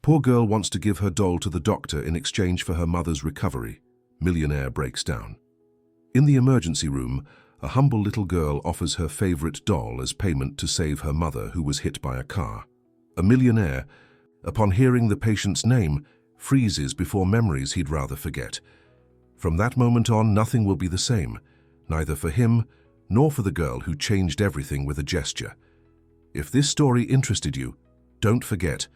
Poor girl wants to give her doll to the doctor in exchange for her mother's recovery. Millionaire breaks down. In the emergency room, a humble little girl offers her favorite doll as payment to save her mother who was hit by a car. A millionaire, upon hearing the patient's name, freezes before memories he'd rather forget. From that moment on, nothing will be the same, neither for him nor for the girl who changed everything with a gesture. If this story interested you, don't forget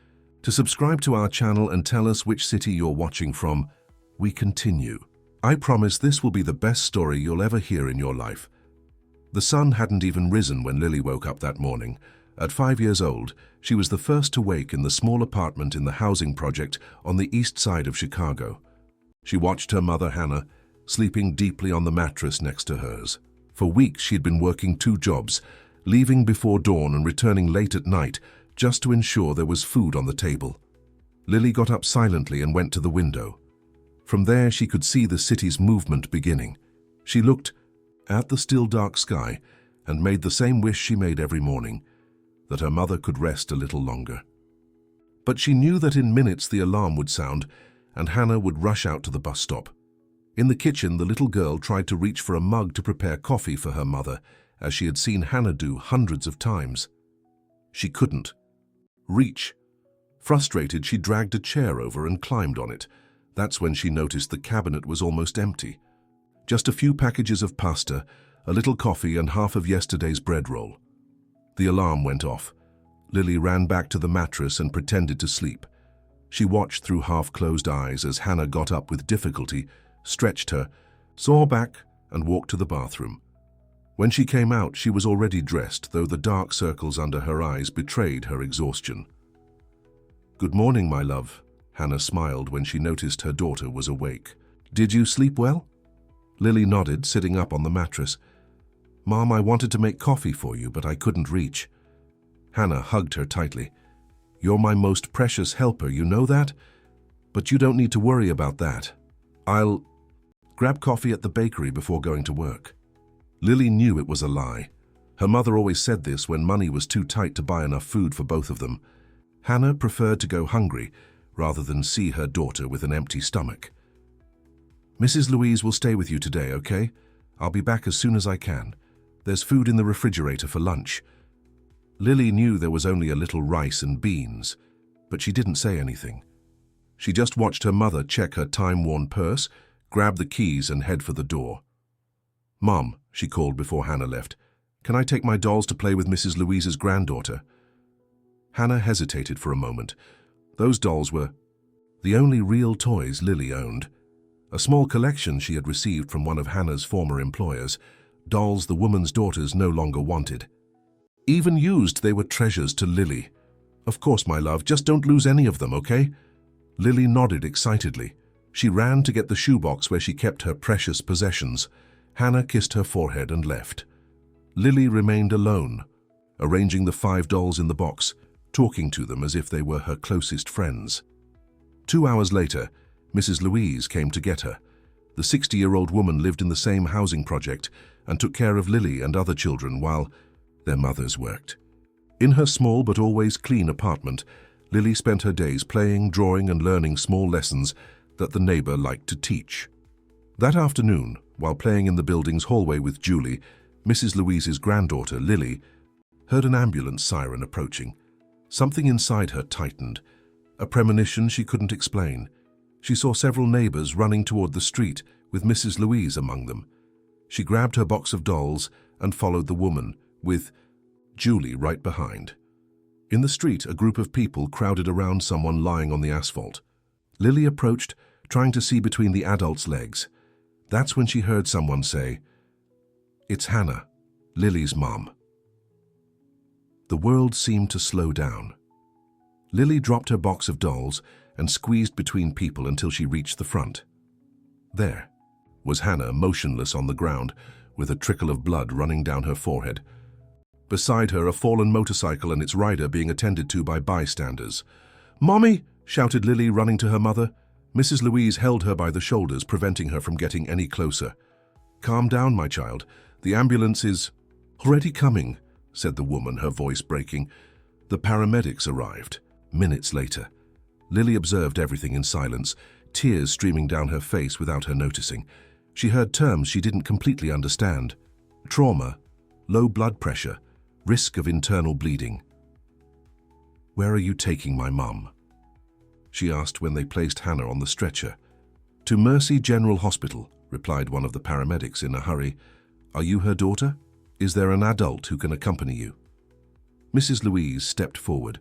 to subscribe to our channel and tell us which city you're watching from. We continue. I promise this will be the best story you'll ever hear in your life. The sun hadn't even risen when Lily woke up that morning. At 5 years old, she was the first to wake in the small apartment in the housing project on the east side of Chicago. She watched her mother, Hannah, sleeping deeply on the mattress next to hers. For weeks she'd been working 2 jobs, leaving before dawn and returning late at night just to ensure there was food on the table. Lily got up silently and went to the window. From there she could see the city's movement beginning. She looked at the still dark sky and made the same wish she made every morning, that her mother could rest a little longer. But she knew that in minutes the alarm would sound and Hannah would rush out to the bus stop. In the kitchen, the little girl tried to reach for a mug to prepare coffee for her mother, as she had seen Hannah do hundreds of times. She couldn't reach. Frustrated, she dragged a chair over and climbed on it. That's when she noticed the cabinet was almost empty. Just a few packages of pasta, a little coffee and half of yesterday's bread roll. The alarm went off. Lily ran back to the mattress and pretended to sleep. She watched through half-closed eyes as Hannah got up with difficulty, stretched her, saw back and walked to the bathroom. When she came out, she was already dressed, though the dark circles under her eyes betrayed her exhaustion. "Good morning, my love," Hannah smiled when she noticed her daughter was awake. "Did you sleep well?" Lily nodded, sitting up on the mattress. "Mom, I wanted to make coffee for you, but I couldn't reach." Hannah hugged her tightly. "You're my most precious helper, you know that? But you don't need to worry about that. I'll grab coffee at the bakery before going to work." Lily knew it was a lie. Her mother always said this when money was too tight to buy enough food for both of them. Hannah preferred to go hungry rather than see her daughter with an empty stomach. "Mrs. Louise will stay with you today, okay? I'll be back as soon as I can. There's food in the refrigerator for lunch." Lily knew there was only a little rice and beans, but she didn't say anything. She just watched her mother check her time-worn purse, grab the keys and head for the door. "Mom," she called before Hannah left, "can I take my dolls to play with Mrs. Louise's granddaughter?" Hannah hesitated for a moment. Those dolls were the only real toys Lily owned. A small collection she had received from one of Hannah's former employers, dolls the woman's daughters no longer wanted. Even used, they were treasures to Lily. "Of course, my love, just don't lose any of them, okay?" Lily nodded excitedly. She ran to get the shoebox where she kept her precious possessions. Hannah kissed her forehead and left. Lily remained alone, arranging the 5 dolls in the box, talking to them as if they were her closest friends. 2 hours later, Mrs. Louise came to get her. The 60-year-old woman lived in the same housing project and took care of Lily and other children while their mothers worked. In her small but always clean apartment, Lily spent her days playing, drawing and learning small lessons that the neighbor liked to teach. That afternoon, while playing in the building's hallway with Julie, Mrs. Louise's granddaughter, Lily, heard an ambulance siren approaching. Something inside her tightened, a premonition she couldn't explain. She saw several neighbors running toward the street, with Mrs. Louise among them. She grabbed her box of dolls and followed the woman, with Julie right behind. In the street, a group of people crowded around someone lying on the asphalt. Lily approached, trying to see between the adult's legs. That's when she heard someone say, "It's Hannah, Lily's mom." The world seemed to slow down. Lily dropped her box of dolls and squeezed between people until she reached the front. There was Hannah, motionless on the ground, with a trickle of blood running down her forehead. Beside her, a fallen motorcycle and its rider being attended to by bystanders. "Mommy!" shouted Lily, running to her mother. Mrs. Louise held her by the shoulders, preventing her from getting any closer. "Calm down, my child. The ambulance is already coming," said the woman, her voice breaking. The paramedics arrived minutes later. Lily observed everything in silence, tears streaming down her face without her noticing. She heard terms she didn't completely understand. Trauma, low blood pressure, risk of internal bleeding. "Where are you taking my mum?" she asked when they placed Hannah on the stretcher. "To Mercy General Hospital," replied one of the paramedics in a hurry. "Are you her daughter? Is there an adult who can accompany you?" Mrs. Louise stepped forward.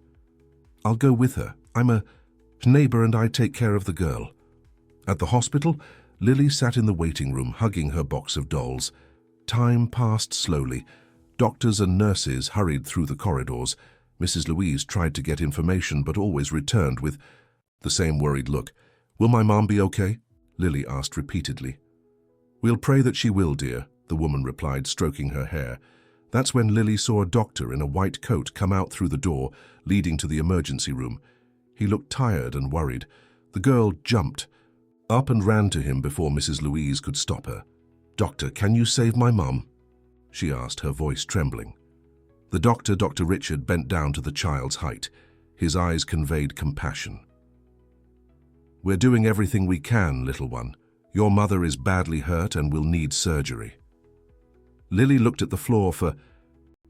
"I'll go with her. I'm a neighbor and I take care of the girl." At the hospital, Lily sat in the waiting room hugging her box of dolls. Time passed slowly. Doctors and nurses hurried through the corridors. Mrs. Louise tried to get information but always returned with the same worried look. "Will my mom be okay?" Lily asked repeatedly. "We'll pray that she will, dear," the woman replied, stroking her hair. That's when Lily saw a doctor in a white coat come out through the door leading to the emergency room. He looked tired and worried. The girl jumped up and ran to him before Mrs. Louise could stop her. "Doctor, can you save my mum?" she asked, her voice trembling. The doctor, Dr. Richard, bent down to the child's height. His eyes conveyed compassion. "We're doing everything we can, little one. Your mother is badly hurt and will need surgery." Lily looked at the floor for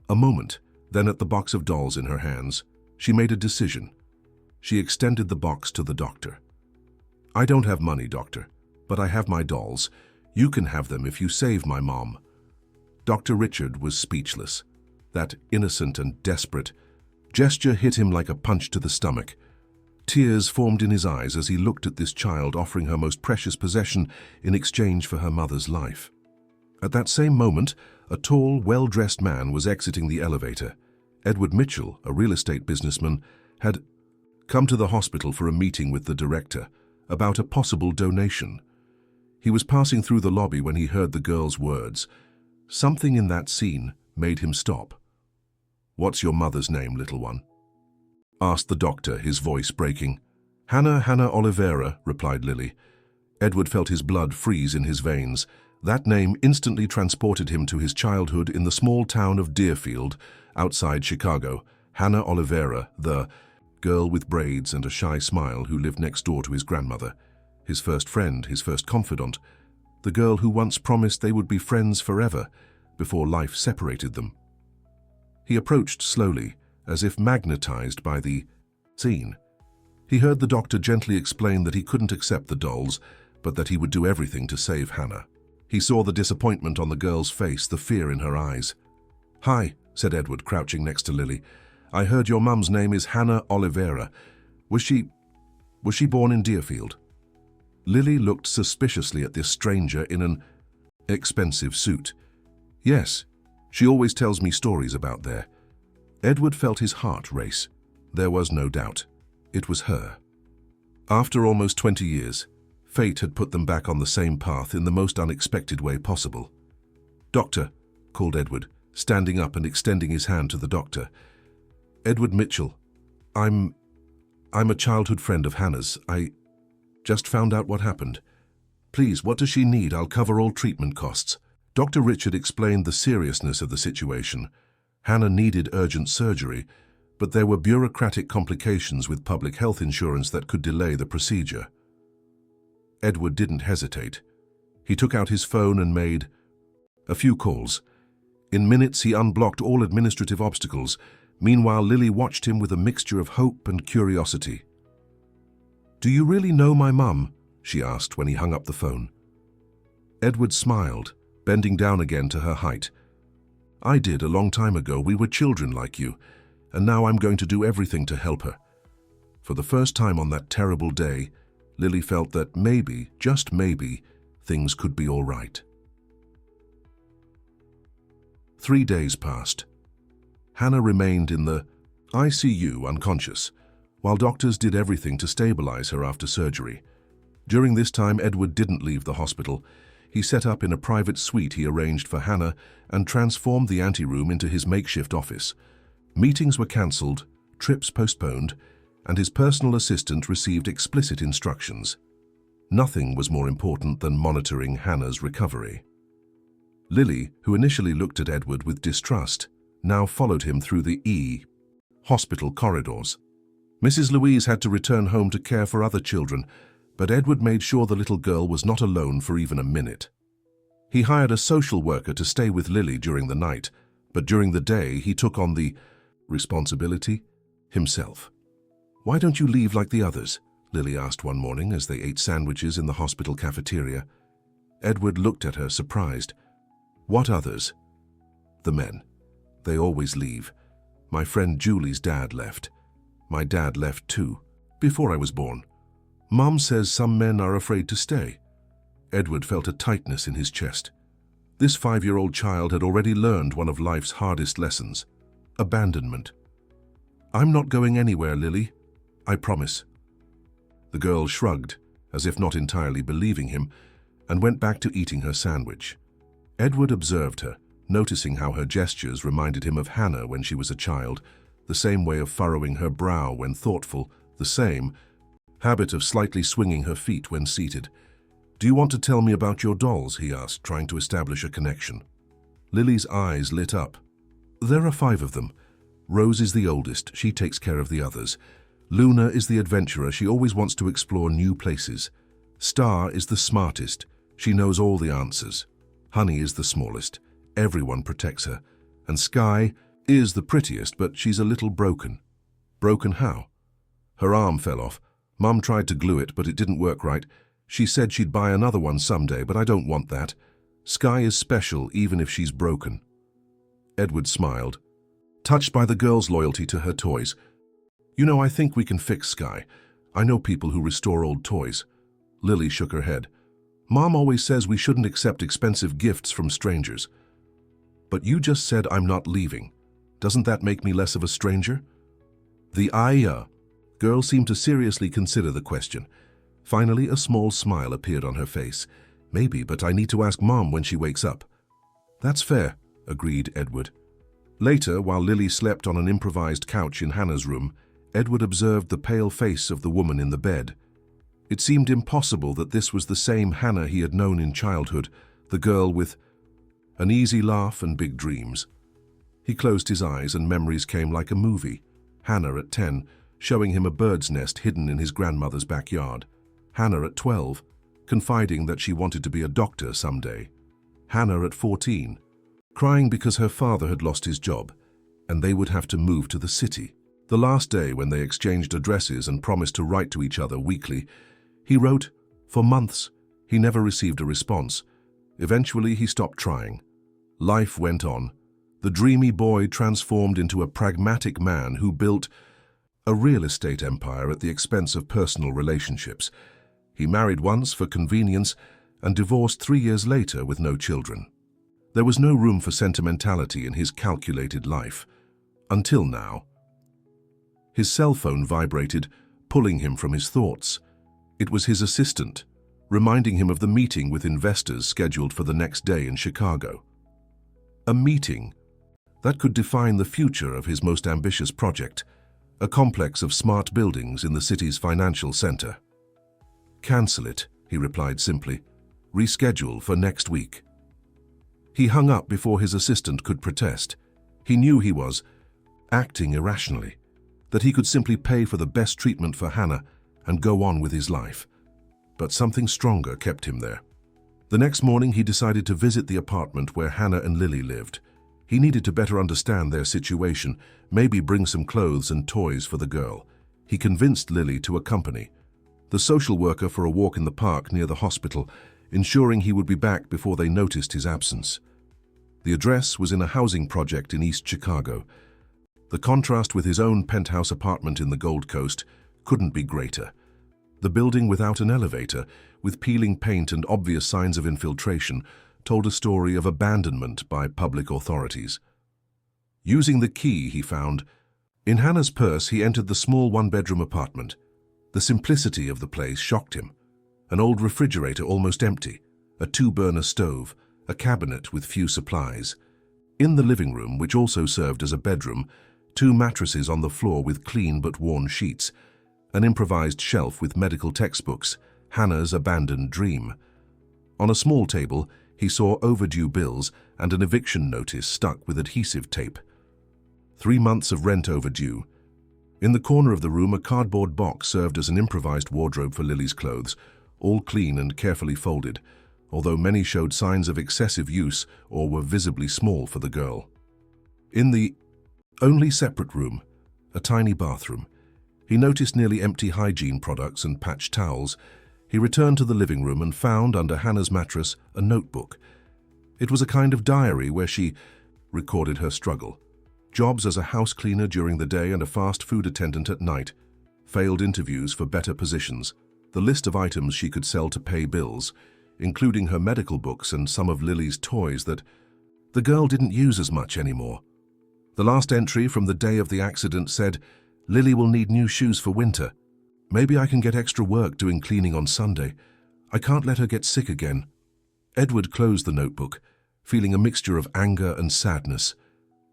a moment, then at the box of dolls in her hands. She made a decision. She extended the box to the doctor. "I don't have money, doctor, but I have my dolls. You can have them if you save my mom." Dr. Richard was speechless. That innocent and desperate gesture hit him like a punch to the stomach. Tears formed in his eyes as he looked at this child offering her most precious possession in exchange for her mother's life. At that same moment, a tall, well-dressed man was exiting the elevator. Edward Mitchell, a real estate businessman, had come to the hospital for a meeting with the director about a possible donation. He was passing through the lobby when he heard the girl's words. Something in that scene made him stop. "What's your mother's name, little one?" asked the doctor, his voice breaking. Hannah Oliveira," replied Lily. Edward felt his blood freeze in his veins. That name instantly transported him to his childhood in the small town of Deerfield, outside Chicago. Hannah Oliveira, the girl with braids and a shy smile who lived next door to his grandmother. His first friend, his first confidant. The girl who once promised they would be friends forever, before life separated them. He approached slowly, as if magnetized by the scene. He heard the doctor gently explain that he couldn't accept the dolls, but that he would do everything to save Hannah. He saw the disappointment on the girl's face, the fear in her eyes. "Hi," said Edward, crouching next to Lily. "I heard your mum's name is Hannah Oliveira. Was she born in Deerfield?" Lily looked suspiciously at this stranger in an expensive suit. "Yes, she always tells me stories about there." Edward felt his heart race. There was no doubt. It was her. After almost 20 years, fate had put them back on the same path in the most unexpected way possible. "Doctor," called Edward, standing up and extending his hand to the doctor. "Edward Mitchell. I'm a childhood friend of Hannah's. I just found out what happened. Please, what does she need? I'll cover all treatment costs." Dr. Richard explained the seriousness of the situation. Hannah needed urgent surgery, but there were bureaucratic complications with public health insurance that could delay the procedure. Edward didn't hesitate. He took out his phone and made a few calls. In minutes, he unblocked all administrative obstacles. Meanwhile, Lily watched him with a mixture of hope and curiosity. "Do you really know my mum?" she asked when he hung up the phone. Edward smiled, bending down again to her height. "I did a long time ago. We were children like you, and now I'm going to do everything to help her." For the first time on that terrible day, Lily felt that maybe, just maybe, things could be all right. 3 days passed. Hannah remained in the ICU unconscious, while doctors did everything to stabilize her after surgery. During this time, Edward didn't leave the hospital. He set up in a private suite he arranged for Hannah and transformed the anteroom into his makeshift office. Meetings were cancelled, trips postponed, and his personal assistant received explicit instructions. Nothing was more important than monitoring Hannah's recovery. Lily, who initially looked at Edward with distrust, now followed him through the hospital corridors. Mrs. Louise had to return home to care for other children, but Edward made sure the little girl was not alone for even a minute. He hired a social worker to stay with Lily during the night, but during the day he took on the responsibility himself. "Why don't you leave like the others?" Lily asked one morning as they ate sandwiches in the hospital cafeteria. Edward looked at her, surprised. "What others?" "The men. They always leave. My friend Julie's dad left. My dad left too, before I was born. Mom says some men are afraid to stay." Edward felt a tightness in his chest. This 5-year-old child had already learned one of life's hardest lessons: abandonment. "I'm not going anywhere, Lily. I promise." The girl shrugged, as if not entirely believing him, and went back to eating her sandwich. Edward observed her, noticing how her gestures reminded him of Hannah when she was a child, the same way of furrowing her brow when thoughtful, the same habit of slightly swinging her feet when seated. "Do you want to tell me about your dolls?" he asked, trying to establish a connection. Lily's eyes lit up. "There are 5 of them. Rose is the oldest. She takes care of the others. Luna is the adventurer. She always wants to explore new places. Star is the smartest. She knows all the answers. Honey is the smallest. Everyone protects her. And Sky is the prettiest, but she's a little broken." "Broken how?" "Her arm fell off. Mum tried to glue it, but it didn't work right. She said she'd buy another one someday, but I don't want that. Sky is special even if she's broken." Edward smiled, touched by the girl's loyalty to her toys. "You know, I think we can fix Sky. I know people who restore old toys." Lily shook her head. "Mom always says we shouldn't accept expensive gifts from strangers." "But you just said I'm not leaving. Doesn't that make me less of a stranger?" The girl seemed to seriously consider the question. Finally, a small smile appeared on her face. "Maybe, but I need to ask Mom when she wakes up." "That's fair," agreed Edward. Later, while Lily slept on an improvised couch in Hannah's room, Edward observed the pale face of the woman in the bed. It seemed impossible that this was the same Hannah he had known in childhood, the girl with an easy laugh and big dreams. He closed his eyes and memories came like a movie. Hannah at 10, showing him a bird's nest hidden in his grandmother's backyard. Hannah at 12, confiding that she wanted to be a doctor someday. Hannah at 14, crying because her father had lost his job, and they would have to move to the city. The last day when they exchanged addresses and promised to write to each other weekly, he wrote. For months, he never received a response. Eventually, he stopped trying. Life went on. The dreamy boy transformed into a pragmatic man who built a real estate empire at the expense of personal relationships. He married once for convenience and divorced 3 years later with no children. There was no room for sentimentality in his calculated life. Until now. His cell phone vibrated, pulling him from his thoughts. It was his assistant, reminding him of the meeting with investors scheduled for the next day in Chicago. A meeting that could define the future of his most ambitious project, a complex of smart buildings in the city's financial center. "Cancel it," he replied simply. "Reschedule for next week." He hung up before his assistant could protest. He knew he was acting irrationally, that he could simply pay for the best treatment for Hannah and go on with his life. But something stronger kept him there. The next morning he decided to visit the apartment where Hannah and Lily lived. He needed to better understand their situation, maybe bring some clothes and toys for the girl. He convinced Lily to accompany the social worker for a walk in the park near the hospital, ensuring he would be back before they noticed his absence. The address was in a housing project in East Chicago. The contrast with his own penthouse apartment in the Gold Coast couldn't be greater. The building without an elevator, with peeling paint and obvious signs of infiltration, told a story of abandonment by public authorities. Using the key he found in Hannah's purse, he entered the small one-bedroom apartment. The simplicity of the place shocked him. An old refrigerator almost empty, a 2-burner stove, a cabinet with few supplies. In the living room, which also served as a bedroom, 2 mattresses on the floor with clean but worn sheets, an improvised shelf with medical textbooks, Hannah's abandoned dream. On a small table, he saw overdue bills and an eviction notice stuck with adhesive tape. 3 months of rent overdue. In the corner of the room, a cardboard box served as an improvised wardrobe for Lily's clothes, all clean and carefully folded, although many showed signs of excessive use or were visibly small for the girl. In the only separate room, a tiny bathroom, he noticed nearly empty hygiene products and patched towels. He returned to the living room and found, under Hannah's mattress, a notebook. It was a kind of diary where she recorded her struggle. Jobs as a house cleaner during the day and a fast food attendant at night. Failed interviews for better positions. The list of items she could sell to pay bills, including her medical books and some of Lily's toys that the girl didn't use as much anymore. The last entry from the day of the accident said, "Lily will need new shoes for winter. Maybe I can get extra work doing cleaning on Sunday. I can't let her get sick again." Edward closed the notebook, feeling a mixture of anger and sadness.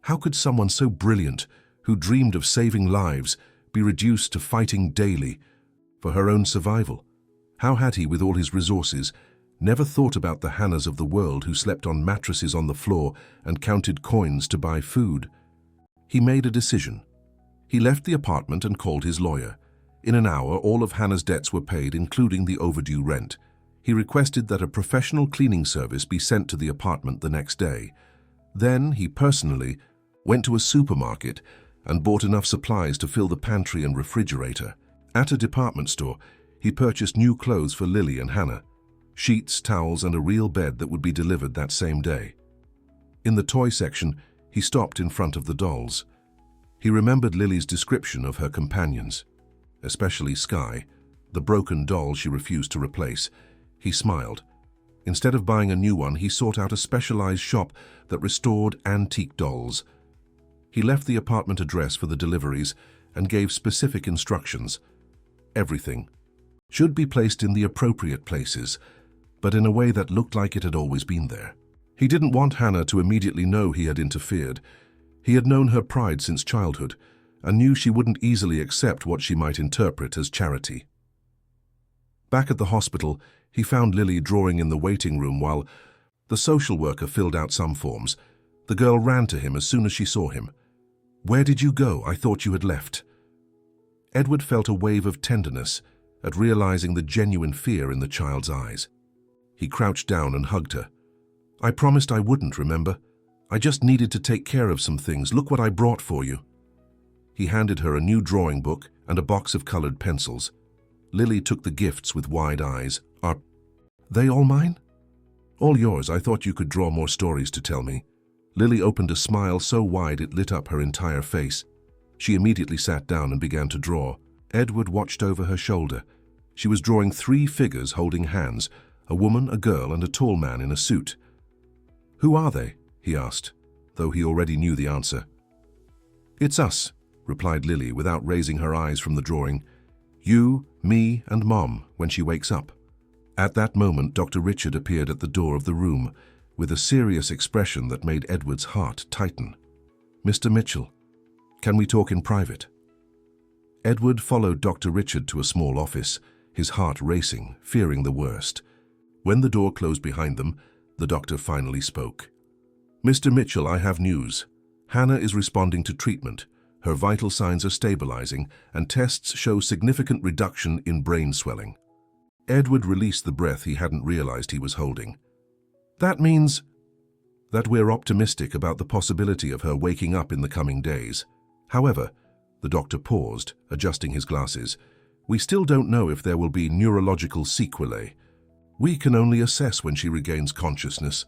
How could someone so brilliant, who dreamed of saving lives, be reduced to fighting daily for her own survival? How had he, with all his resources, never thought about the Hannahs of the world who slept on mattresses on the floor and counted coins to buy food? He made a decision. He left the apartment and called his lawyer. In an hour, all of Hannah's debts were paid, including the overdue rent. He requested that a professional cleaning service be sent to the apartment the next day. Then he personally went to a supermarket and bought enough supplies to fill the pantry and refrigerator. At a department store, he purchased new clothes for Lily and Hannah, sheets, towels, and a real bed that would be delivered that same day. In the toy section, he stopped in front of the dolls. He remembered Lily's description of her companions, especially Sky, the broken doll she refused to replace. He smiled. Instead of buying a new one, he sought out a specialized shop that restored antique dolls. He left the apartment address for the deliveries and gave specific instructions. Everything should be placed in the appropriate places, but in a way that looked like it had always been there. He didn't want Hannah to immediately know he had interfered. He had known her pride since childhood and knew she wouldn't easily accept what she might interpret as charity. Back at the hospital, he found Lily drawing in the waiting room while the social worker filled out some forms. The girl ran to him as soon as she saw him. "Where did you go? I thought you had left." Edward felt a wave of tenderness at realizing the genuine fear in the child's eyes. He crouched down and hugged her. "I promised I wouldn't, remember? I just needed to take care of some things. Look what I brought for you." He handed her a new drawing book and a box of colored pencils. Lily took the gifts with wide eyes. "Are they all mine?" "All yours. I thought you could draw more stories to tell me." Lily opened a smile so wide it lit up her entire face. She immediately sat down and began to draw. Edward watched over her shoulder. She was drawing 3 figures holding hands, a woman, a girl, and a tall man in a suit. "Who are they?" he asked, though he already knew the answer. "It's us," replied Lily without raising her eyes from the drawing. "You, me, and Mom, when she wakes up." At that moment, Dr. Richard appeared at the door of the room with a serious expression that made Edward's heart tighten. "Mr. Mitchell, can we talk in private?" Edward followed Dr. Richard to a small office, his heart racing, fearing the worst. When the door closed behind them, the doctor finally spoke. "Mr. Mitchell, I have news. Hannah is responding to treatment. Her vital signs are stabilizing, and tests show significant reduction in brain swelling." Edward released the breath he hadn't realized he was holding. "That means that we're optimistic about the possibility of her waking up in the coming days. However," the doctor paused, adjusting his glasses, "we still don't know if there will be neurological sequelae. We can only assess when she regains consciousness."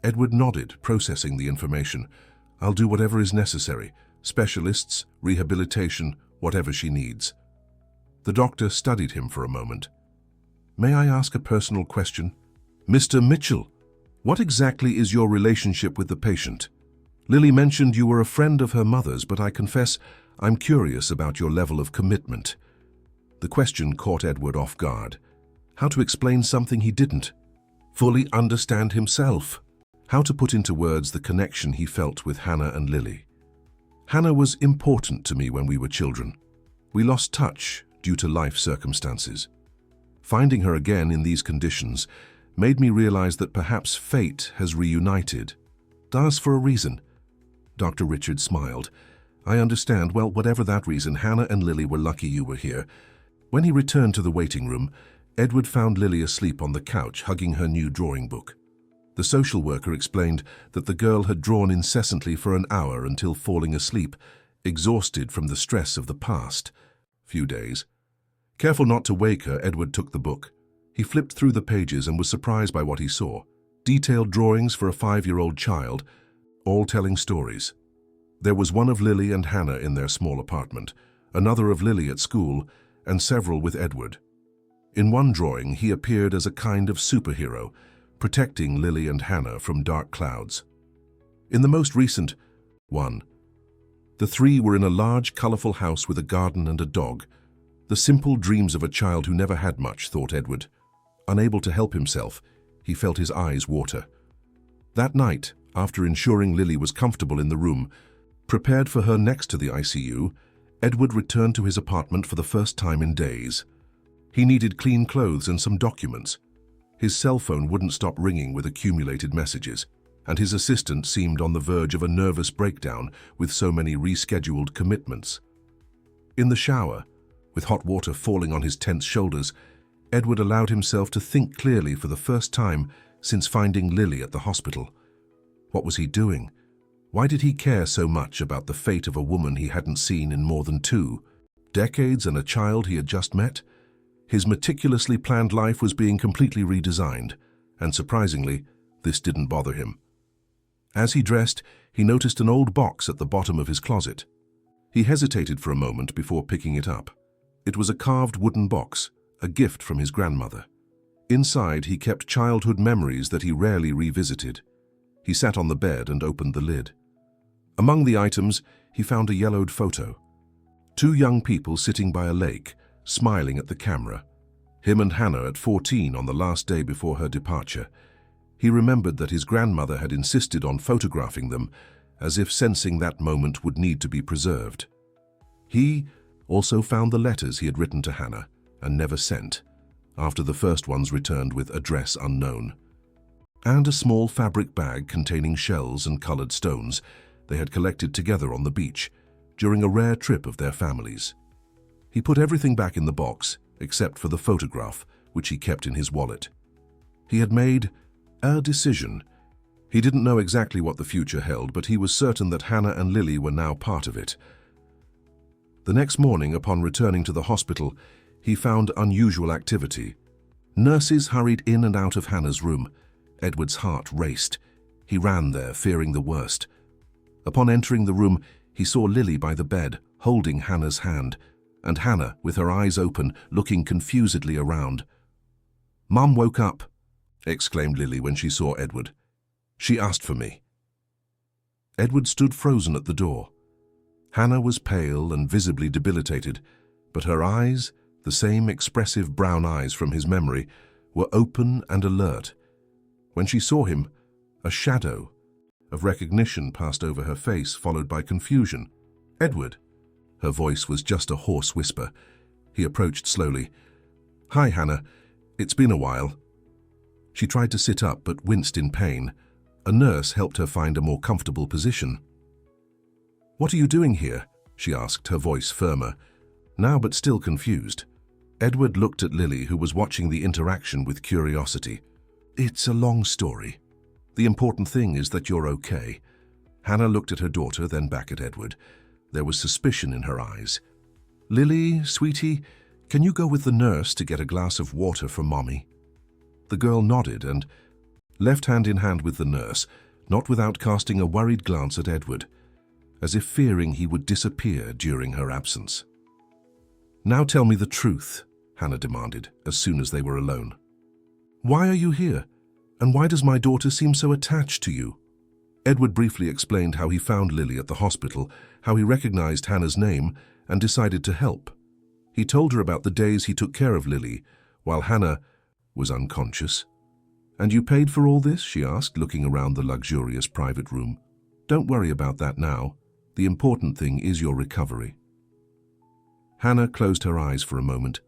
Edward nodded, processing the information. "I'll do whatever is necessary. Specialists, rehabilitation, whatever she needs." The doctor studied him for a moment. "May I ask a personal question?" "Mr. Mitchell, what exactly is your relationship with the patient? Lily mentioned you were a friend of her mother's, but I confess I'm curious about your level of commitment." The question caught Edward off guard. How to explain something he didn't fully understand himself? How to put into words the connection he felt with Hannah and Lily? "Hannah was important to me when we were children. We lost touch due to life circumstances. Finding her again in these conditions made me realize that perhaps fate has reunited us for a reason." Dr. Richard smiled. I understand. Well, whatever that reason, Hannah and Lily were lucky you were here. When he returned to the waiting room, Edward found Lily asleep on the couch, hugging her new drawing book. The social worker explained that the girl had drawn incessantly for an hour until falling asleep, exhausted from the stress of the past few days. Careful not to wake her, Edward took the book. He flipped through the pages and was surprised by what he saw. Detailed drawings for a 5-year-old child, all telling stories. There was one of Lily and Hannah in their small apartment, another of Lily at school, and several with Edward. In one drawing, he appeared as a kind of superhero, protecting Lily and Hannah from dark clouds. In the most recent one, the three were in a large, colorful house with a garden and a dog. The simple dreams of a child who never had much, thought Edward. Unable to help himself, he felt his eyes water. That night, after ensuring Lily was comfortable in the room, prepared for her next to the ICU, Edward returned to his apartment for the first time in days. He needed clean clothes and some documents. His cell phone wouldn't stop ringing with accumulated messages, and his assistant seemed on the verge of a nervous breakdown with so many rescheduled commitments. In the shower, with hot water falling on his tense shoulders, Edward allowed himself to think clearly for the first time since finding Lily at the hospital. What was he doing? Why did he care so much about the fate of a woman he hadn't seen in more than 2 decades and a child he had just met? His meticulously planned life was being completely redesigned, and surprisingly, this didn't bother him. As he dressed, he noticed an old box at the bottom of his closet. He hesitated for a moment before picking it up. It was a carved wooden box, a gift from his grandmother. Inside, he kept childhood memories that he rarely revisited. He sat on the bed and opened the lid. Among the items, he found a yellowed photo. 2 young people sitting by a lake, smiling at the camera. Him and Hannah at 14 on the last day before her departure. He remembered that his grandmother had insisted on photographing them, as if sensing that moment would need to be preserved. He also found the letters he had written to Hannah and never sent, after the first ones returned with address unknown. And a small fabric bag containing shells and colored stones they had collected together on the beach during a rare trip of their families. He put everything back in the box, except for the photograph, which he kept in his wallet. He had made a decision. He didn't know exactly what the future held, but he was certain that Hannah and Lily were now part of it. The next morning, upon returning to the hospital, he found unusual activity. Nurses hurried in and out of Hannah's room. Edward's heart raced. He ran there, fearing the worst. Upon entering the room, he saw Lily by the bed, holding Hannah's hand, and Hannah, with her eyes open, looking confusedly around. "Mum woke up," exclaimed Lily when she saw Edward. "She asked for me." Edward stood frozen at the door. Hannah was pale and visibly debilitated, but her eyes, the same expressive brown eyes from his memory, were open and alert. When she saw him, a shadow of recognition passed over her face, followed by confusion. "Edward." Her voice was just a hoarse whisper. He approached slowly. "Hi, Hannah. It's been a while." She tried to sit up but winced in pain. A nurse helped her find a more comfortable position. "What are you doing here?" she asked, her voice firmer, now but still confused. Edward looked at Lily, who was watching the interaction with curiosity. "It's a long story. The important thing is that you're okay." Hannah looked at her daughter, then back at Edward. There was suspicion in her eyes. "Lily, sweetie, can you go with the nurse to get a glass of water for Mommy?" The girl nodded and left hand in hand with the nurse, not without casting a worried glance at Edward, as if fearing he would disappear during her absence. "Now tell me the truth," Hannah demanded, as soon as they were alone. "Why are you here? And why does my daughter seem so attached to you?" Edward briefly explained how he found Lily at the hospital, how he recognized Hannah's name, and decided to help. He told her about the days he took care of Lily, while Hannah was unconscious. "And you paid for all this?" she asked, looking around the luxurious private room. "Don't worry about that now. The important thing is your recovery." Hannah closed her eyes for a moment.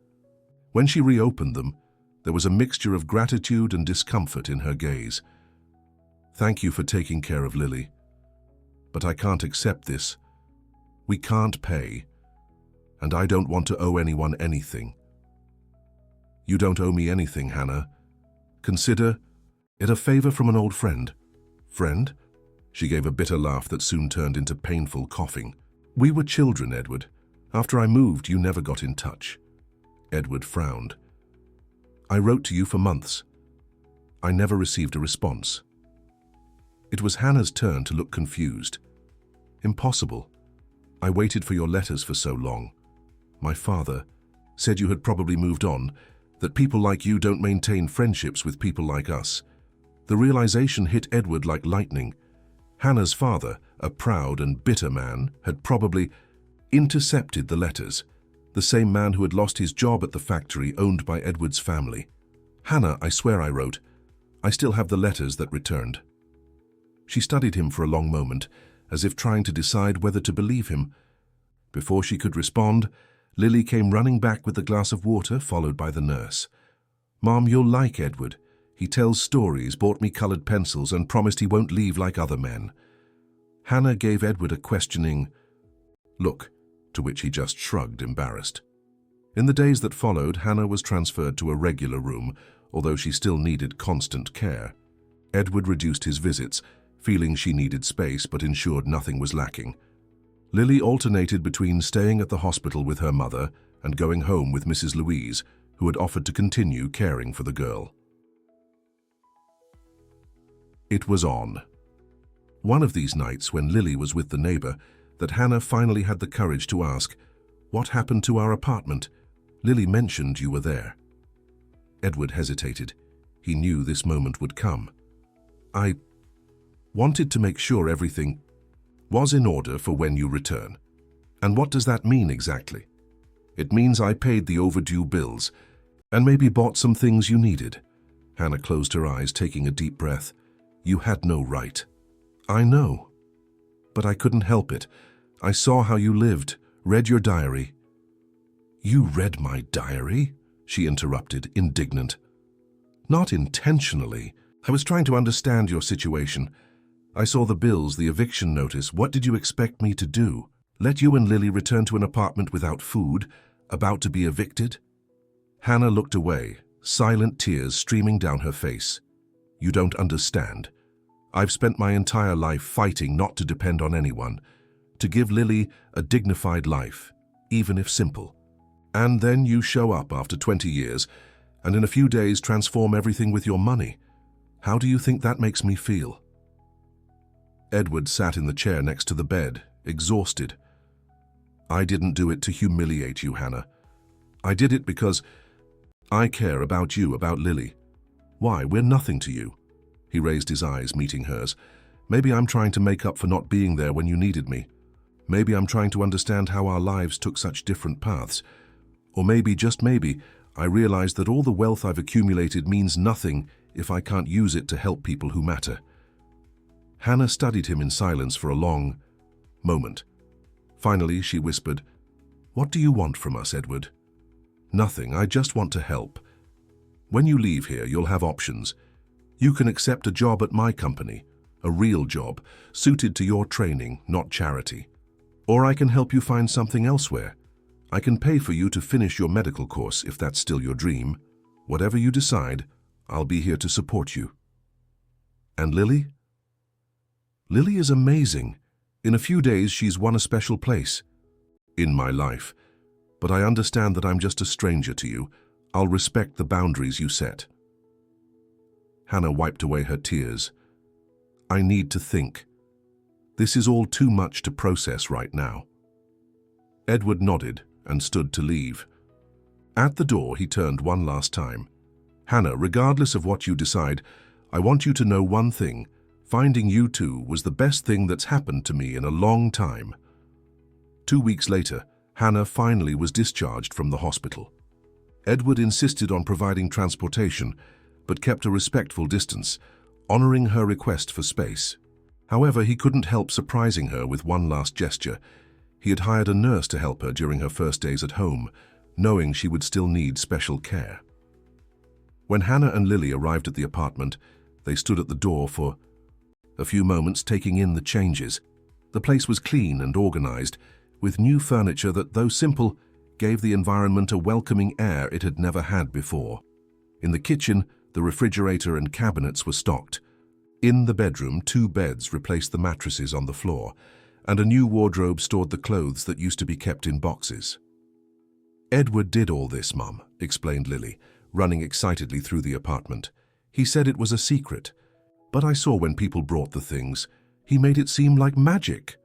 When she reopened them, there was a mixture of gratitude and discomfort in her gaze. "Thank you for taking care of Lily. But I can't accept this. We can't pay, and I don't want to owe anyone anything. You don't owe me anything, Hannah. Consider it a favor from an old friend. Friend? She gave a bitter laugh that soon turned into painful coughing. We were children, Edward. After I moved, you never got in touch. Edward frowned. I wrote to you for months. I never received a response. It was Hannah's turn to look confused. Impossible. I waited for your letters for so long. My father said you had probably moved on, that people like you don't maintain friendships with people like us. The realization hit Edward like lightning. Hannah's father, a proud and bitter man, had probably intercepted the letters, the same man who had lost his job at the factory owned by Edward's family. Hannah, I swear I wrote. I still have the letters that returned. She studied him for a long moment, as if trying to decide whether to believe him. Before she could respond, Lily came running back with a glass of water, followed by the nurse. Mom, you'll like Edward. He tells stories, bought me colored pencils, and promised he won't leave like other men. Hannah gave Edward a questioning look, to which he just shrugged, embarrassed. In the days that followed, Hannah was transferred to a regular room, although she still needed constant care. Edward reduced his visits, feeling she needed space but ensured nothing was lacking. Lily alternated between staying at the hospital with her mother and going home with Mrs. Louise, who had offered to continue caring for the girl. It was on one of these nights when Lily was with the neighbor that Hannah finally had the courage to ask, "What happened to our apartment? Lily mentioned you were there." Edward hesitated. He knew this moment would come. "I wanted to make sure everything was in order for when you return." "And what does that mean exactly?" "It means I paid the overdue bills and maybe bought some things you needed." Hannah closed her eyes, taking a deep breath. "You had no right." "I know, but I couldn't help it. I saw how you lived, read your diary." "You read my diary?" she interrupted, indignant. "Not intentionally. I was trying to understand your situation. I saw the bills, the eviction notice. What did you expect me to do? Let you and Lily return to an apartment without food, about to be evicted?" Hannah looked away, silent tears streaming down her face. "You don't understand. I've spent my entire life fighting not to depend on anyone, to give Lily a dignified life, even if simple. And then you show up after 20 years, and in a few days transform everything with your money. How do you think that makes me feel?" Edward sat in the chair next to the bed, exhausted. "I didn't do it to humiliate you, Hannah. I did it because I care about you, about Lily. Why, we're nothing to you." He raised his eyes, meeting hers. "Maybe I'm trying to make up for not being there when you needed me. Maybe I'm trying to understand how our lives took such different paths. Or maybe, just maybe, I realize that all the wealth I've accumulated means nothing if I can't use it to help people who matter." Hannah studied him in silence for a long moment. Finally, she whispered, "What do you want from us, Edward?" "Nothing, I just want to help. When you leave here, you'll have options. You can accept a job at my company, a real job, suited to your training, not charity. Or I can help you find something elsewhere. I can pay for you to finish your medical course if that's still your dream. Whatever you decide, I'll be here to support you." "And Lily?" "Lily is amazing. In a few days, she's won a special place in my life. But I understand that I'm just a stranger to you. I'll respect the boundaries you set." Hannah wiped away her tears. "I need to think. This is all too much to process right now." Edward nodded and stood to leave. At the door, he turned one last time. "Hannah, regardless of what you decide, I want you to know one thing. Finding you two was the best thing that's happened to me in a long time." 2 weeks later, Hannah finally was discharged from the hospital. Edward insisted on providing transportation, but kept a respectful distance, honoring her request for space. However, he couldn't help surprising her with one last gesture. He had hired a nurse to help her during her first days at home, knowing she would still need special care. When Hannah and Lily arrived at the apartment, they stood at the door for a few moments, taking in the changes. The place was clean and organized, with new furniture that, though simple, gave the environment a welcoming air it had never had before. In the kitchen, the refrigerator and cabinets were stocked. In the bedroom, 2 beds replaced the mattresses on the floor, and a new wardrobe stored the clothes that used to be kept in boxes. "Edward did all this, Mum," explained Lily, running excitedly through the apartment. "He said it was a secret, but I saw when people brought the things. He made it seem like magic."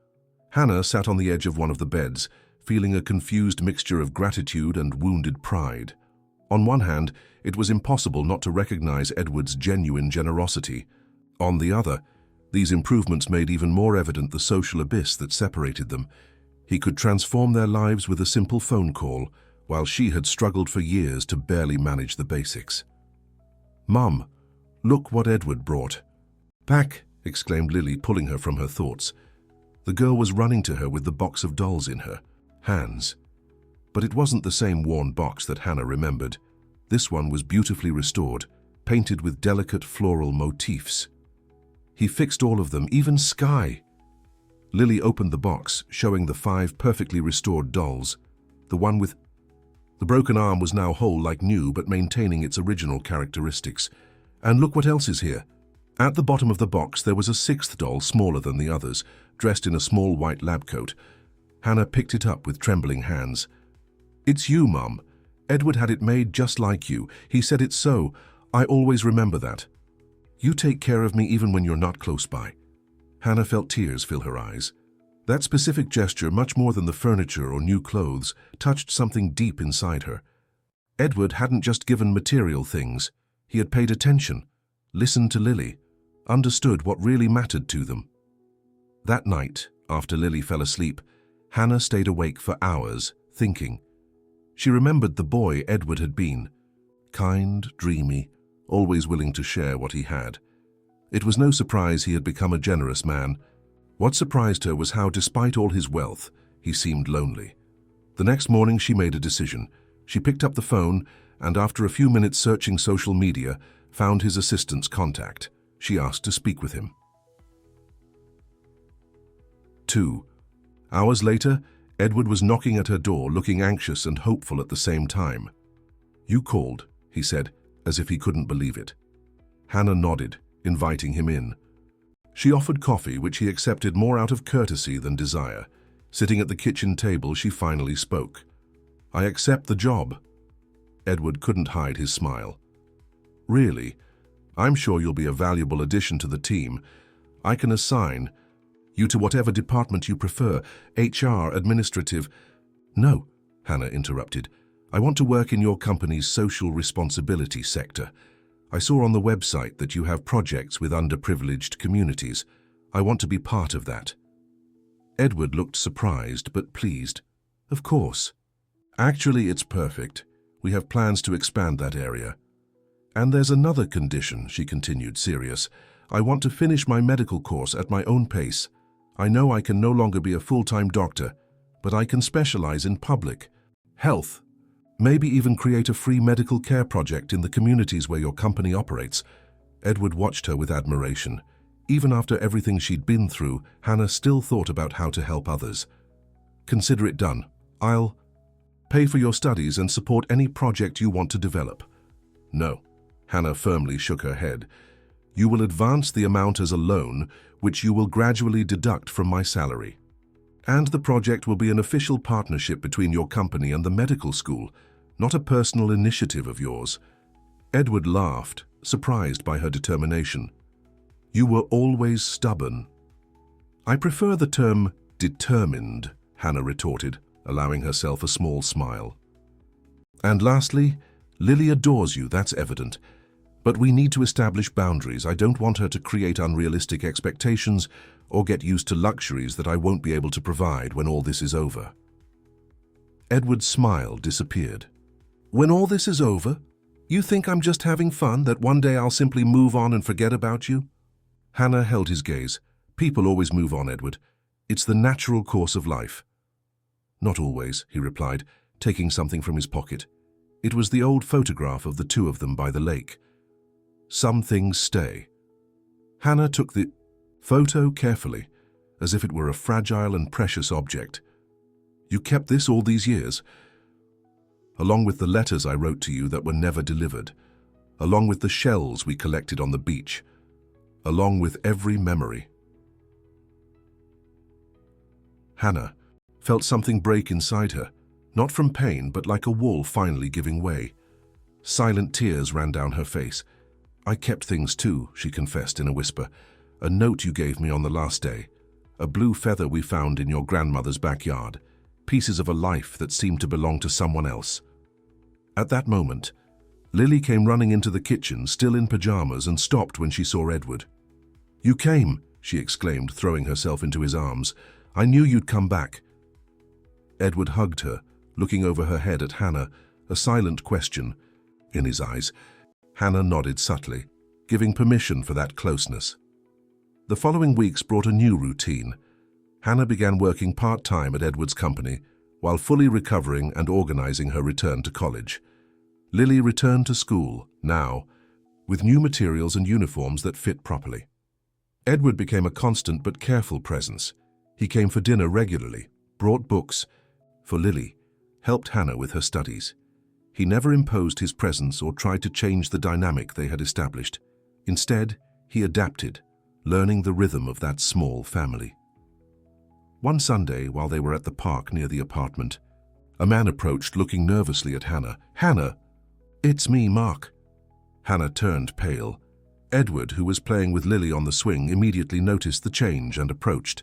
Hannah sat on the edge of one of the beds, feeling a confused mixture of gratitude and wounded pride. On one hand, it was impossible not to recognize Edward's genuine generosity. On the other, these improvements made even more evident the social abyss that separated them. He could transform their lives with a simple phone call, while she had struggled for years to barely manage the basics. "Mum, look what Edward brought." "Back!" exclaimed Lily, pulling her from her thoughts. The girl was running to her with the box of dolls in her hands. But it wasn't the same worn box that Hannah remembered. This one was beautifully restored, painted with delicate floral motifs. He fixed all of them, even Sky. Lily opened the box, showing the 5 perfectly restored dolls. The one with the broken arm was now whole like new, but maintaining its original characteristics. And look what else is here. At the bottom of the box there was a 6th doll, smaller than the others, dressed in a small white lab coat. Hannah picked it up with trembling hands. "It's you, Mum. Edward had it made just like you. He said it's so. I always remember that. You take care of me even when you're not close by." Hannah felt tears fill her eyes. That specific gesture, much more than the furniture or new clothes, touched something deep inside her. Edward hadn't just given material things. He had paid attention, listened to Lily, understood what really mattered to them. That night, after Lily fell asleep, Hannah stayed awake for hours, thinking. She remembered the boy Edward had been. Kind, dreamy, always willing to share what he had. It was no surprise he had become a generous man. What surprised her was how, despite all his wealth, he seemed lonely. The next morning she made a decision. She picked up the phone and, after a few minutes searching social media, found his assistant's contact. She asked to speak with him. 2 hours later, Edward was knocking at her door, looking anxious and hopeful at the same time. "You called," he said, as if he couldn't believe it. Hannah nodded, inviting him in. She offered coffee, which he accepted more out of courtesy than desire. Sitting at the kitchen table, she finally spoke. "I accept the job." Edward couldn't hide his smile. "Really? I'm sure you'll be a valuable addition to the team. I can assign you to whatever department you prefer, HR, administrative—" "No," Hannah interrupted. "I want to work in your company's social responsibility sector. I saw on the website that you have projects with underprivileged communities. I want to be part of that." Edward looked surprised but pleased. "Of course. Actually, it's perfect. We have plans to expand that area. And there's another condition," she continued, serious. "I want to finish my medical course at my own pace. I know I can no longer be a full-time doctor, but I can specialize in public health. Maybe even create a free medical care project in the communities where your company operates." Edward watched her with admiration. Even after everything she'd been through, Hannah still thought about how to help others. "Consider it done. I'll pay for your studies and support any project you want to develop." "No." Hannah firmly shook her head. "You will advance the amount as a loan, which you will gradually deduct from my salary. And the project will be an official partnership between your company and the medical school, not a personal initiative of yours." Edward laughed, surprised by her determination. "You were always stubborn." "I prefer the term determined," Hannah retorted, allowing herself a small smile. "And lastly, Lily adores you, that's evident. But we need to establish boundaries. I don't want her to create unrealistic expectations or get used to luxuries that I won't be able to provide when all this is over." Edward's smile disappeared. "When all this is over, you think I'm just having fun, that one day I'll simply move on and forget about you?" Hannah held his gaze. "People always move on, Edward. It's the natural course of life." "Not always," he replied, taking something from his pocket. It was the old photograph of the 2 of them by the lake. "Some things stay." Hannah took the photo carefully, as if it were a fragile and precious object. You kept this all these years? Along with the letters I wrote to you that were never delivered, along with the shells we collected on the beach, along with every memory. Hannah felt something break inside her, not from pain, but like a wall finally giving way. Silent tears ran down her face. I kept things too, she confessed in a whisper. A note you gave me on the last day, a blue feather we found in your grandmother's backyard, pieces of a life that seemed to belong to someone else. At that moment, Lily came running into the kitchen, still in pajamas, and stopped when she saw Edward. You came, she exclaimed, throwing herself into his arms. I knew you'd come back. Edward hugged her, looking over her head at Hannah, a silent question in his eyes. Hannah nodded subtly, giving permission for that closeness. The following weeks brought a new routine. Hannah began working part-time at Edward's company, while fully recovering and organizing her return to college. Lily returned to school, now, with new materials and uniforms that fit properly. Edward became a constant but careful presence. He came for dinner regularly, brought books. For Lily, helped Hannah with her studies. He never imposed his presence or tried to change the dynamic they had established. Instead, he adapted, learning the rhythm of that small family. One Sunday, while they were at the park near the apartment, a man approached looking nervously at Hannah. Hannah, it's me, Mark. Hannah turned pale. Edward, who was playing with Lily on the swing, immediately noticed the change and approached.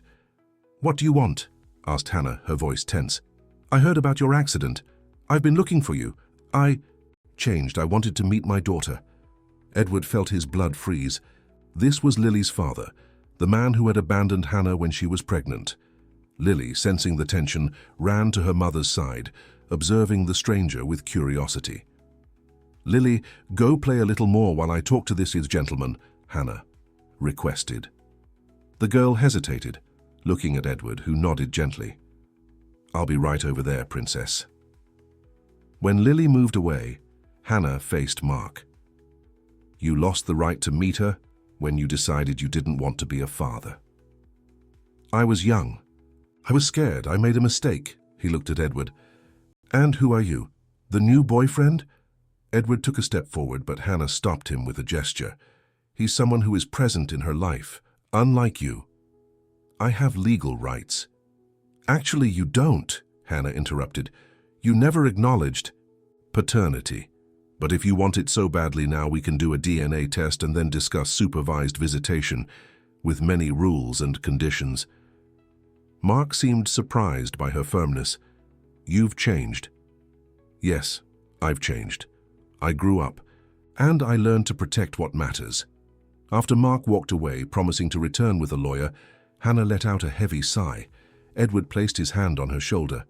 What do you want? Asked Hannah, her voice tense. I heard about your accident. I've been looking for you. I wanted to meet my daughter. Edward felt his blood freeze. This was Lily's father, the man who had abandoned Hannah when she was pregnant. Lily, sensing the tension, ran to her mother's side, observing the stranger with curiosity. Lily, go play a little more while I talk to this gentleman, Hannah requested. The girl hesitated, looking at Edward, who nodded gently. I'll be right over there, princess. When Lily moved away, Hannah faced Mark. You lost the right to meet her when you decided you didn't want to be a father. I was young. I was scared. I made a mistake. He looked at Edward. And who are you? The new boyfriend? Edward took a step forward, but Hannah stopped him with a gesture. He's someone who is present in her life, unlike you. I have legal rights. Actually, you don't, Hannah interrupted. You never acknowledged paternity. But if you want it so badly now, we can do a DNA test and then discuss supervised visitation, with many rules and conditions. Mark seemed surprised by her firmness. You've changed. Yes, I've changed. I grew up, and I learned to protect what matters. After Mark walked away, promising to return with a lawyer, Hannah let out a heavy sigh. Edward placed his hand on her shoulder.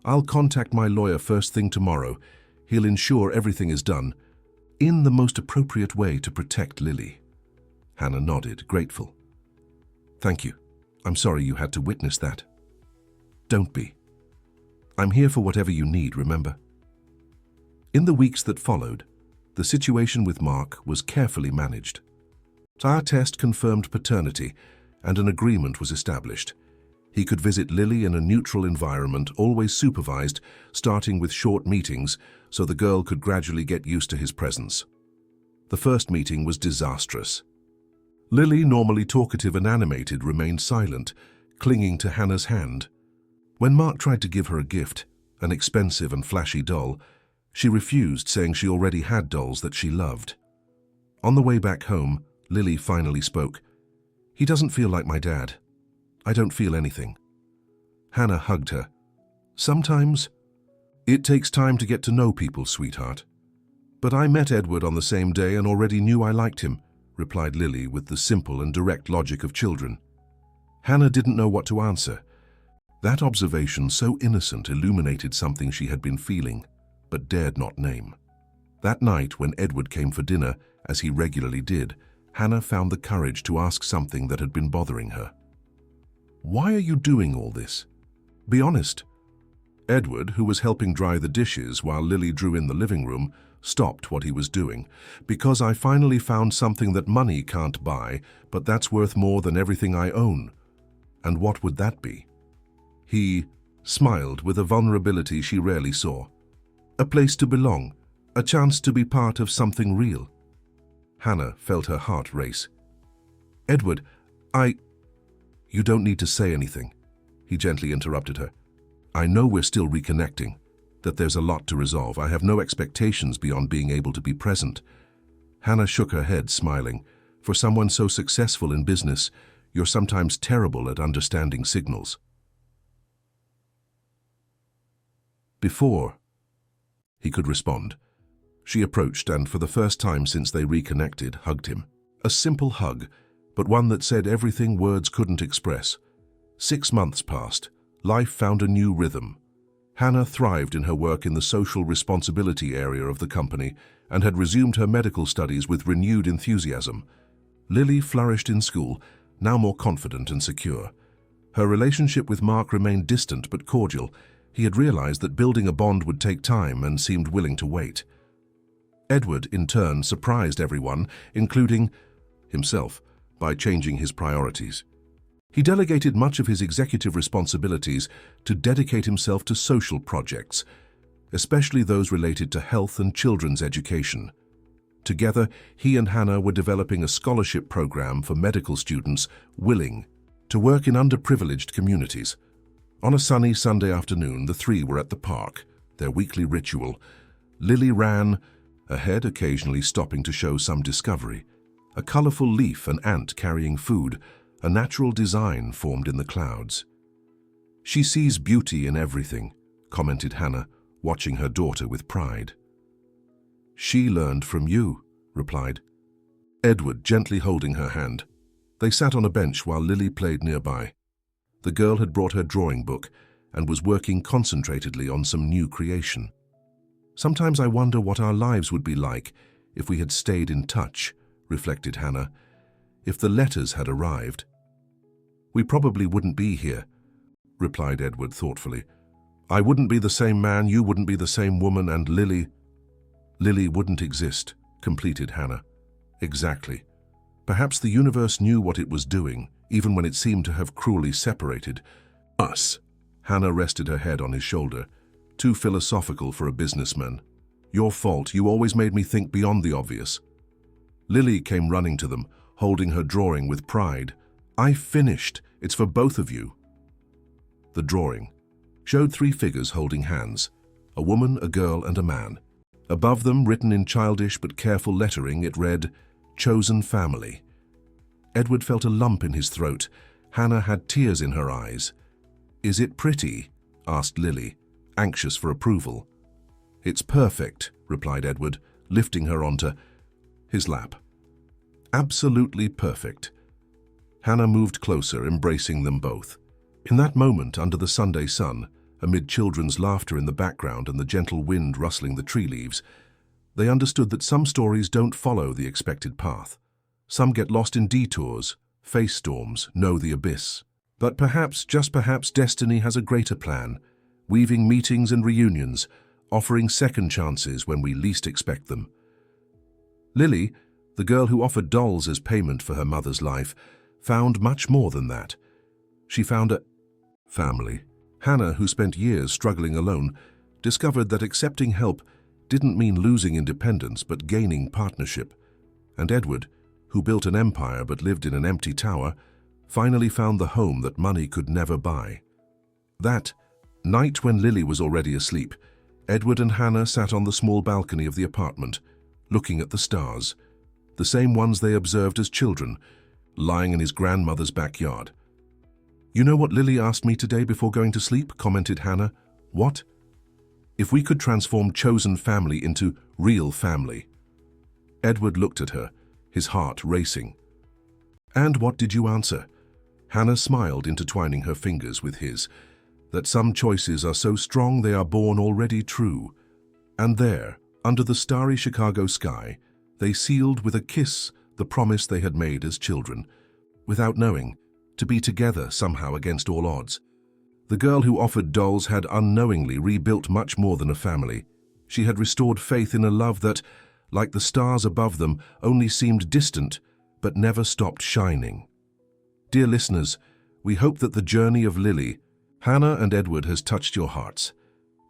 I'll contact my lawyer first thing tomorrow. He'll ensure everything is done in the most appropriate way to protect Lily. Hannah nodded, grateful. Thank you. I'm sorry you had to witness that. Don't be. I'm here for whatever you need, remember? In the weeks that followed, the situation with Mark was carefully managed. Our test confirmed paternity, and an agreement was established. He could visit Lily in a neutral environment, always supervised, starting with short meetings, so the girl could gradually get used to his presence. The first meeting was disastrous. Lily, normally talkative and animated, remained silent, clinging to Hannah's hand. When Mark tried to give her a gift, an expensive and flashy doll, she refused, saying she already had dolls that she loved. On the way back home, Lily finally spoke. He doesn't feel like my dad. I don't feel anything. Hannah hugged her. Sometimes it takes time to get to know people, sweetheart. But I met Edward on the same day and already knew I liked him, replied Lily with the simple and direct logic of children. Hannah didn't know what to answer. That observation, so innocent, illuminated something she had been feeling, but dared not name. That night, when Edward came for dinner, as he regularly did, Hannah found the courage to ask something that had been bothering her. Why are you doing all this? Be honest. Edward, who was helping dry the dishes while Lily drew in the living room, stopped what he was doing. Because I finally found something that money can't buy, but that's worth more than everything I own. And what would that be? He smiled with a vulnerability she rarely saw. A place to belong, a chance to be part of something real. Hannah felt her heart race. "Edward, You don't need to say anything," he gently interrupted her. "I know we're still reconnecting, that there's a lot to resolve. I have no expectations beyond being able to be present." Hannah shook her head, smiling. "For someone so successful in business, you're sometimes terrible at understanding signals." Before he could respond, she approached and, for the first time since they reconnected, hugged him. A simple hug, but one that said everything words couldn't express. 6 months passed. Life found a new rhythm. Hannah thrived in her work in the social responsibility area of the company and had resumed her medical studies with renewed enthusiasm. Lily flourished in school, now more confident and secure. Her relationship with Mark remained distant but cordial. He had realized that building a bond would take time and seemed willing to wait. Edward, in turn, surprised everyone, including himself, by changing his priorities. He delegated much of his executive responsibilities to dedicate himself to social projects, especially those related to health and children's education. Together, he and Hannah were developing a scholarship program for medical students willing to work in underprivileged communities. On a sunny Sunday afternoon, the three were at the park, their weekly ritual. Lily ran ahead, occasionally stopping to show some discovery. A colorful leaf, an ant carrying food, a natural design formed in the clouds. "She sees beauty in everything," commented Hannah, watching her daughter with pride. "She learned from you," replied Edward, gently holding her hand. They sat on a bench while Lily played nearby. The girl had brought her drawing book and was working concentratedly on some new creation. "Sometimes I wonder what our lives would be like if we had stayed in touch," reflected Hannah. "If the letters had arrived." "We probably wouldn't be here," replied Edward thoughtfully. "I wouldn't be the same man, you wouldn't be the same woman, and Lily wouldn't exist," completed Hannah. "Exactly. Perhaps the universe knew what it was doing, even when it seemed to have cruelly separated us." Hannah rested her head on his shoulder. "Too philosophical for a businessman. Your fault, you always made me think beyond the obvious." Lily came running to them, holding her drawing with pride. "I finished. It's for both of you." The drawing showed 3 figures holding hands, a woman, a girl, and a man. Above them, written in childish but careful lettering, it read, "Chosen Family." Edward felt a lump in his throat. Hannah had tears in her eyes. "Is it pretty?" asked Lily, anxious for approval. "It's perfect," replied Edward, lifting her onto his lap. "Absolutely perfect." Hannah moved closer, embracing them both. In that moment, under the Sunday sun, amid children's laughter in the background and the gentle wind rustling the tree leaves, they understood that some stories don't follow the expected path. Some get lost in detours, face storms, know the abyss. But perhaps, just perhaps, destiny has a greater plan, weaving meetings and reunions, offering second chances when we least expect them. Lily, the girl who offered dolls as payment for her mother's life, found much more than that. She found a family. Hannah, who spent years struggling alone, discovered that accepting help didn't mean losing independence but gaining partnership. And Edward, who built an empire but lived in an empty tower, finally found the home that money could never buy. That night, when Lily was already asleep, Edward and Hannah sat on the small balcony of the apartment, looking at the stars, the same ones they observed as children, lying in his grandmother's backyard. "You know what Lily asked me today before going to sleep?" commented Hannah. "What?" "If we could transform chosen family into real family." Edward looked at her, his heart racing. "And what did you answer?" Hannah smiled, intertwining her fingers with his. "That some choices are so strong they are born already true." And there, under the starry Chicago sky, they sealed with a kiss the promise they had made as children, without knowing, to be together somehow against all odds. The girl who offered dolls had unknowingly rebuilt much more than a family. She had restored faith in a love that, like the stars above them, only seemed distant, but never stopped shining. Dear listeners, we hope that the journey of Lily, Hannah and Edward has touched your hearts.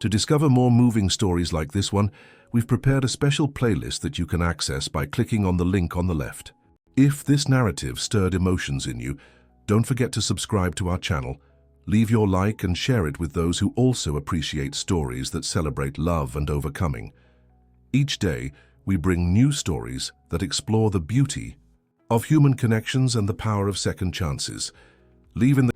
To discover more moving stories like this one, we've prepared a special playlist that you can access by clicking on the link on the left. If this narrative stirred emotions in you, don't forget to subscribe to our channel, leave your like and share it with those who also appreciate stories that celebrate love and overcoming. Each day, we bring new stories that explore the beauty of human connections and the power of second chances. Leave in the